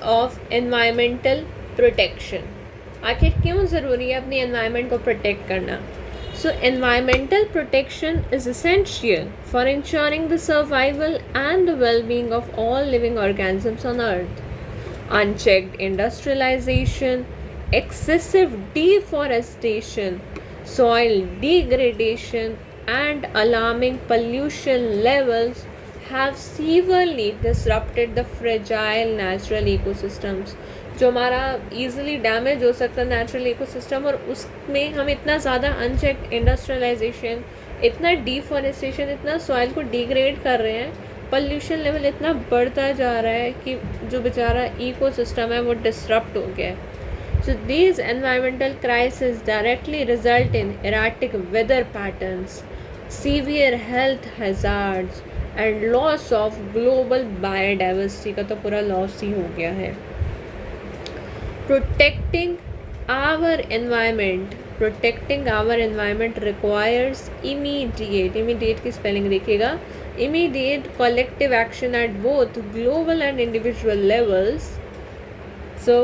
Of environmental protection, आखिर क्यों ज़रूरी है अपनी एनवायरनमेंट को प्रोटेक्ट करना? So environmental protection is essential for ensuring the survival and the well-being of all living organisms on earth. Unchecked industrialization, excessive deforestation, soil degradation, and alarming pollution levels have severely disrupted the fragile natural ecosystems. जो हमारा easily damage हो सकता है natural ecosystem, और उसमें हम इतना ज़्यादा अनचेक्ड इंडस्ट्रियलाइजेशन, इतना डिफॉरेस्टेशन, इतना सॉइल को डिग्रेड कर रहे हैं, पॉल्यूशन लेवल इतना बढ़ता जा रहा है कि जो बेचारा इकोसिस्टम है वो डिसरप्ट हो गया है. So these environmental crisis directly result in erratic weather patterns, severe health hazards and loss of global biodiversity का तो पूरा लॉस ही हो गया है. Protecting our environment requires immediate की स्पेलिंग देखिएगा, immediate collective action at both global and individual levels. So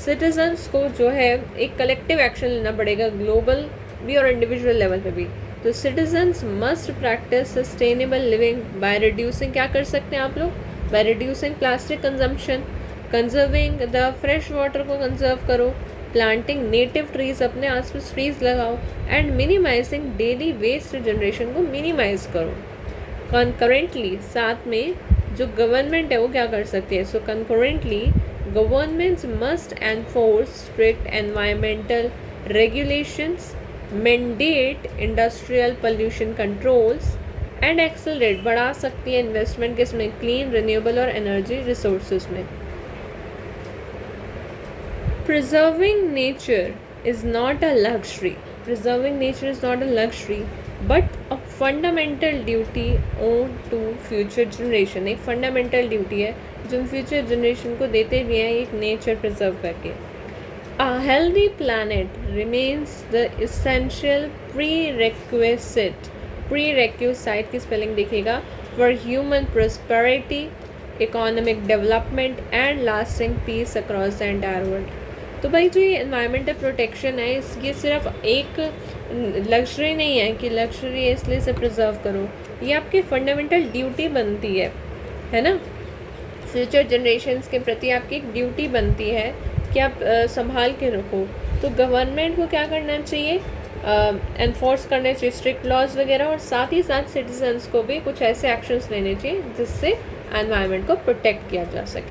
citizens को जो है एक कलेक्टिव एक्शन लेना पड़ेगा, ग्लोबल भी और इंडिविजुअल लेवल पे भी. तो citizens must practise sustainable living by reducing, क्या कर सकते हैं आप लोग? By reducing plastic consumption, conserving the fresh water को कंजर्व करो, प्लांटिंग नेटिव ट्रीज, अपने आसपास ट्रीज लगाओ, and minimising daily waste generation को मिनिमाइज करो. कंकरेंटली साथ में जो गवर्नमेंट है वो क्या कर सकती है? So concurrently governments must enforce strict environmental regulations, mandate industrial pollution controls, and accelerate, बढ़ा सकती है इन्वेस्टमेंट किसमें? क्लीन रिन्यूएबल और एनर्जी रिसोर्सेज में. Preserving nature is not a luxury. Preserving nature is not a luxury, but a fundamental duty owed to future generation. एक fundamental duty है जो हम future generation को देते भी हैं, एक nature preserve करके. A healthy planet remains the essential prerequisite की spelling देखिएगा, for human prosperity, economic development and lasting peace across the entire world. तो भाई जो ये एनवायरमेंटल प्रोटेक्शन है, ये सिर्फ एक लग्जरी नहीं है कि लग्जरी है इसलिए इसे प्रिजर्व करो, ये आपकी फंडामेंटल ड्यूटी बनती है ना. फ्यूचर जनरेशन्स के प्रति आपकी एक ड्यूटी बनती है कि आप संभाल के रखो. तो गवर्नमेंट को क्या करना चाहिए? एनफोर्स करने चाहिए स्ट्रिक्ट लॉज वगैरह, और साथ ही साथ सिटीजन्स को भी कुछ ऐसे एक्शंस लेने चाहिए जिससे एनवायरनमेंट को प्रोटेक्ट किया जा सके.